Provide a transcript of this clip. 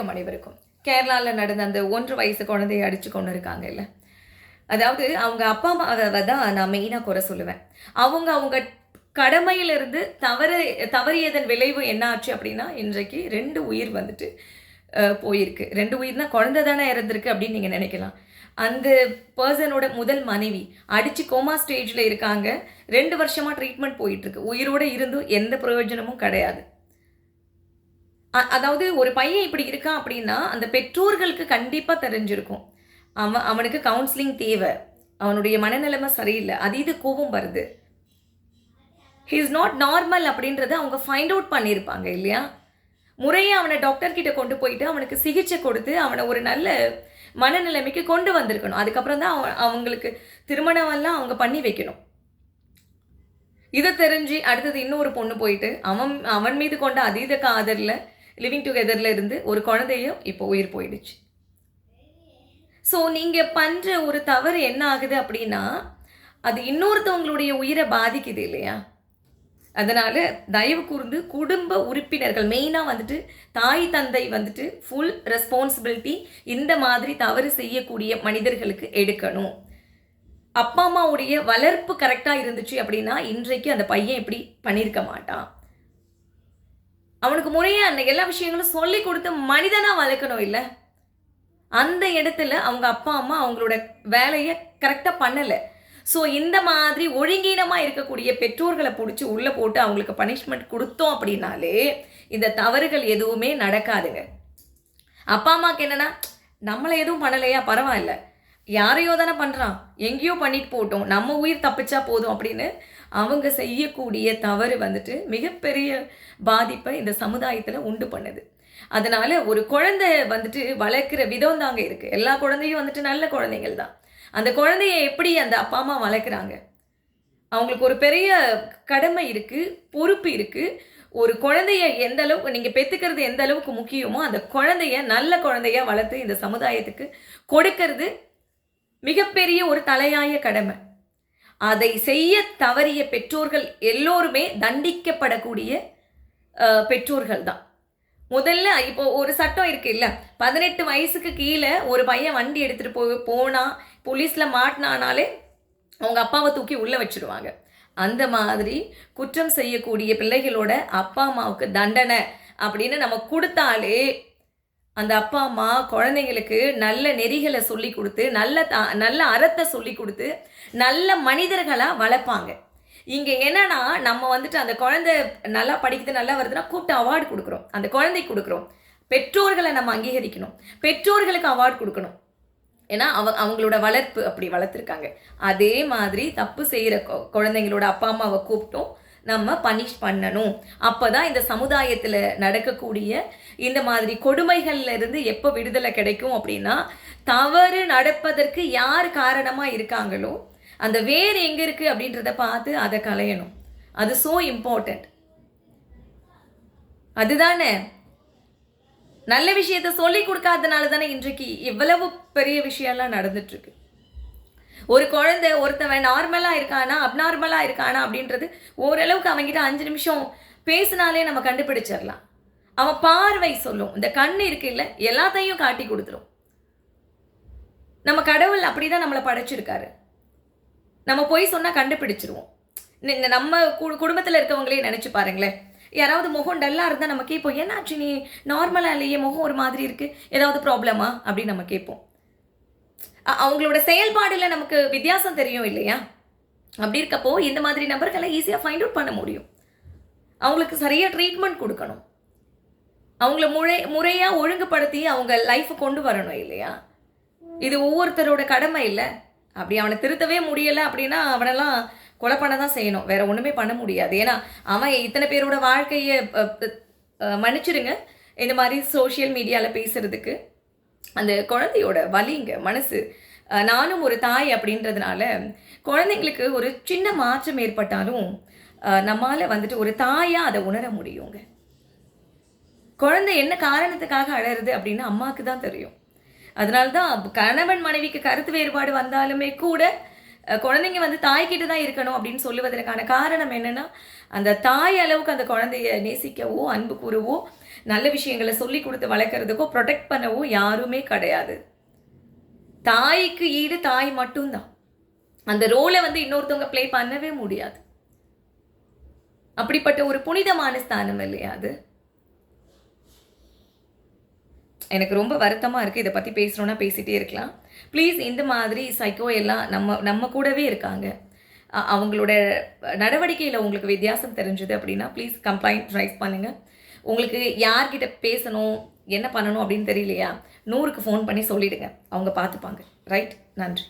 அனைவருக்கும் கேரளாவில் நடந்த அந்த 1 வயசு குழந்தையை அடிச்சு கொண்டு இருக்காங்க இல்லை. அதாவது அவங்க அப்பா அம்மாவை தான் நான் மெயினாக குறை சொல்லுவேன். அவங்க அவங்க கடமையிலிருந்து தவறியதன் விளைவு என்ன ஆச்சு அப்படின்னா, இன்றைக்கு 2 உயிர் வந்துட்டு போயிருக்கு. 2 உயிர்னா குழந்தை தானே இறந்துருக்கு அப்படின்னு நீங்கள் நினைக்கலாம். அந்த பர்சனோட முதல் மனைவி அடித்து கோமா ஸ்டேஜில் இருக்காங்க. 2 வருஷமாக ட்ரீட்மெண்ட் போயிட்டுருக்கு. உயிரோடு இருந்தும் எந்த பிரயோஜனமும் கிடையாது. அதாவது ஒரு பையன் இப்படி இருக்கான் அப்படின்னா அந்த பெற்றோர்களுக்கு கண்டிப்பாக தெரிஞ்சிருக்கும். அவனுக்கு கவுன்சிலிங் தேவை, அவனுடைய மனநிலைமை சரியில்லை, அதீத கோபம் வருது, ஹி இஸ் நாட் நார்மல் அப்படின்றத அவங்க ஃபைண்ட் அவுட் பண்ணியிருப்பாங்க இல்லையா. முறையாக அவனை டாக்டர் கிட்ட கொண்டு போயிட்டு அவனுக்கு சிகிச்சை கொடுத்து அவனை ஒரு நல்ல மனநிலைமைக்கு கொண்டு வந்திருக்கணும். அதுக்கப்புறம் தான் அவங்களுக்கு திருமணமெல்லாம் அவங்க பண்ணி வைக்கணும். இதை தெரிஞ்சு அடுத்தது இன்னொரு பொண்ணு போயிட்டு அவன் மீது கொண்ட அதீத காதலில் லிவிங் டுகெதரில் இருந்து ஒரு குழந்தையும் இப்போ உயிர் போயிடுச்சு. ஸோ நீங்கள் பண்ணுற ஒரு தவறு என்ன ஆகுது அப்படின்னா அது இன்னொருத்தவங்களுடைய உயிரை பாதிக்குது இல்லையா. அதனால் தயவு கூர்ந்து குடும்ப உறுப்பினர்கள் மெயினாக வந்துட்டு தாய் தந்தை வந்துட்டு ஃபுல் ரெஸ்பான்சிபிலிட்டி இந்த மாதிரி தவறு செய்யக்கூடிய மனிதர்களுக்கு எடுக்கணும். அப்பா அம்மாவுடைய வளர்ப்பு கரெக்டாக இருந்துச்சு அப்படின்னா இன்றைக்கு அந்த பையன் இப்படி பண்ணியிருக்க மாட்டான். அவனுக்கு முறையாக அந்த எல்லா விஷயங்களும் சொல்லி கொடுத்து மனிதனாக வளர்க்கணும் இல்லை. அந்த இடத்துல அவங்க அப்பா அம்மா அவங்களோட வேலையை கரெக்டாக பண்ணலை. ஸோ இந்த மாதிரி ஒழுங்கீனமாக இருக்கக்கூடிய பெற்றோர்களை பிடிச்சி உள்ளே போட்டு அவங்களுக்கு பனிஷ்மெண்ட் கொடுத்தோம் அப்படின்னாலே இந்த தவறுகள் எதுவுமே நடக்காதுங்க. அப்பா அம்மாவுக்கு என்னென்னா நம்மளை எதுவும் பண்ணலையா, பரவாயில்ல, யாரையோ தானே பண்ணுறான், எங்கேயோ பண்ணிட்டு போட்டோம், நம்ம உயிர் தப்பிச்சா போதும் அப்படின்னு அவங்க செய்யக்கூடிய தவறு வந்துட்டு மிகப்பெரிய பாதிப்பை இந்த சமுதாயத்தில் உண்டு பண்ணுது. அதனால் ஒரு குழந்தை வந்துட்டு வளர்க்குற விதம் தாங்க இருக்குது. எல்லா குழந்தையும் வந்துட்டு நல்ல குழந்தைகள் தான். அந்த குழந்தைய எப்படி அந்த அப்பா அம்மா வளர்க்குறாங்க, அவங்களுக்கு ஒரு பெரிய கடமை இருக்குது, பொறுப்பு இருக்குது. ஒரு குழந்தைய எந்த அளவுக்கு நீங்கள் பெற்றுக்கிறது எந்த அளவுக்கு முக்கியமோ அந்த குழந்தைய நல்ல குழந்தையாக வளர்த்து இந்த சமுதாயத்துக்கு கொடுக்கறது மிகப்பெரிய ஒரு தலையாய கடமை. அதை செய்ய தவறிய பெற்றோர்கள் எல்லோருமே தண்டிக்கப்படக்கூடிய பெற்றோர்கள் தான். முதல்ல இப்போ ஒரு சட்டம் இருக்கு இல்லை, 18 வயசுக்கு கீழே ஒரு பையன் வண்டி எடுத்துகிட்டு போனால் போலீஸில் மாட்டினானாலே அவங்க அப்பாவை தூக்கி உள்ளே வச்சுடுவாங்க. அந்த மாதிரி குற்றம் செய்யக்கூடிய பிள்ளைகளோட அப்பா அம்மாவுக்கு தண்டனை அப்படின்னு நம்ம கொடுத்தாலே அந்த அப்பா அம்மா குழந்தைங்களுக்கு நல்ல நெறிகளை சொல்லி கொடுத்து நல்ல அறத்தை சொல்லி கொடுத்து நல்ல மனிதர்களாக வளர்ப்பாங்க. இங்கே என்னன்னா நம்ம வந்துட்டு அந்த குழந்தை நல்லா படிக்குது நல்லா வருதுன்னா கூப்பிட்டு அவார்டு கொடுக்குறோம், அந்த குழந்தைக்கு கொடுக்குறோம். பெற்றோர்களை நம்ம அங்கீகரிக்கணும், பெற்றோர்களுக்கு அவார்டு கொடுக்கணும். ஏன்னா அவங்களோட வளர்ப்பு அப்படி வளர்த்துருக்காங்க. அதே மாதிரி தப்பு செய்கிற குழந்தைங்களோட அப்பா அம்மாவை கூப்பிட்டோம் நம்ம பனிஷ் பண்ணணும். அப்போ தான் இந்த சமுதாயத்தில் நடக்கக்கூடிய இந்த மாதிரி கொடுமைகள்ல இருந்து எப்போ விடுதலை கிடைக்கும் அப்படின்னா தவறு நடப்பதற்கு யார் காரணமாக இருக்காங்களோ அந்த வேர் எங்கே இருக்குது அப்படின்றத பார்த்து அதை களையணும். அது ஸோ இம்பார்ட்டண்ட். அதுதானே நல்ல விஷயத்த சொல்லி கொடுக்காதனால தானே இன்றைக்கு இவ்வளவு பெரிய விஷயம்லாம் நடந்துட்டுருக்கு. ஒரு குழந்தை ஒருத்தவன் நார்மலாக இருக்கானா அப்நார்மலாக இருக்கானா அப்படின்றது ஓரளவுக்கு அவங்ககிட்ட 5 நிமிஷம் பேசினாலே நம்ம கண்டுபிடிச்சிடலாம். அவன் பார்வை சொல்லும், இந்த கண் இருக்கு இல்லை எல்லாத்தையும் காட்டி கொடுத்துரும். நம்ம கடவுள் அப்படி தான் நம்மளை படைச்சிருக்காரு. நம்ம போய் சொன்னால் கண்டுபிடிச்சிருவோம். நம்ம குடும்பத்தில் இருக்கவங்களே நினச்சி பாருங்களேன், யாராவது முகம் டல்லாக இருந்தால் நம்ம கேட்போம், என்னாச்சு நீ நார்மலாக இல்லையே, முகம் ஒரு மாதிரி இருக்குது, ஏதாவது ப்ராப்ளமா அப்படின்னு நம்ம கேட்போம். அவங்களோட செயல்பாடில் நமக்கு வித்தியாசம் தெரியும் இல்லையா. அப்படி இருக்கப்போ இந்த மாதிரி நபர்களை ஈஸியாக ஃபைண்ட் அவுட் பண்ண முடியும். அவங்களுக்கு சரியாக ட்ரீட்மெண்ட் கொடுக்கணும், அவங்கள முறையாக ஒழுங்குபடுத்தி அவங்க லைஃப்பை கொண்டு வரணும் இல்லையா. இது ஒவ்வொருத்தரோட கடமை இல்லை. அப்படி அவனை திருத்தவே முடியலை அப்படின்னா அவனெல்லாம் கொலை பண்ண தான் செய்யணும், வேற ஒன்றுமே பண்ண முடியாது. ஏன்னா அவன் இத்தனை பேரோட வாழ்க்கையை மன்னிச்சிருங்க இந்த மாதிரி சோஷியல் மீடியாவில் பேசுறதுக்கு அந்த குழந்தையோட வலிங்க மனசு. நானும் ஒரு தாய் அப்படின்றதுனால குழந்தைங்களுக்கு ஒரு சின்ன மாற்றம் ஏற்பட்டாலும் நம்மால் வந்துட்டு ஒரு தாயாக அதை உணர முடியுங்க. குழந்தை என்ன காரணத்துக்காக அழறது அப்படின்னு அம்மாவுக்கு தான் தெரியும். அதனால்தான் கணவன் மனைவிக்கு கருத்து வேறுபாடு வந்தாலுமே கூட குழந்தைங்க வந்து தாய்கிட்ட தான் இருக்கணும் அப்படின்னு சொல்லுவதற்கான காரணம் என்னென்னா அந்த தாய் அளவுக்கு அந்த குழந்தைய நேசிக்கவோ அன்பு கூறவோ நல்ல விஷயங்களை சொல்லி கொடுத்து வளர்க்குறதுக்கோ ப்ரொடெக்ட் பண்ணவோ யாருமே கிடையாது. தாய்க்கு ஈடு தாய் மட்டும்தான். அந்த ரோலை வந்து இன்னொருத்தவங்க ப்ளே பண்ணவே முடியாது. அப்படிப்பட்ட ஒரு புனிதமான ஸ்தானம் இல்லையா அது? எனக்கு ரொம்ப வருத்தமாக இருக்குது. இதை பற்றி பேசுகிறோன்னா பேசிகிட்டே இருக்கலாம். ப்ளீஸ் இந்த மாதிரி சைக்கோ எல்லாம் நம்ம கூடவே இருக்காங்க. அவங்களோட நடவடிக்கையில் உங்களுக்கு வித்தியாசம் தெரிஞ்சுது அப்படின்னா ப்ளீஸ் கம்ப்ளைண்ட் ரைஸ் பண்ணுங்கள். உங்களுக்கு யார்கிட்ட பேசணும், என்ன பண்ணணும் அப்படின்னு தெரியலையா, 100க்கு ஃபோன் பண்ணி சொல்லிவிடுங்க. அவங்க பார்த்துப்பாங்க. ரைட்? நன்றி.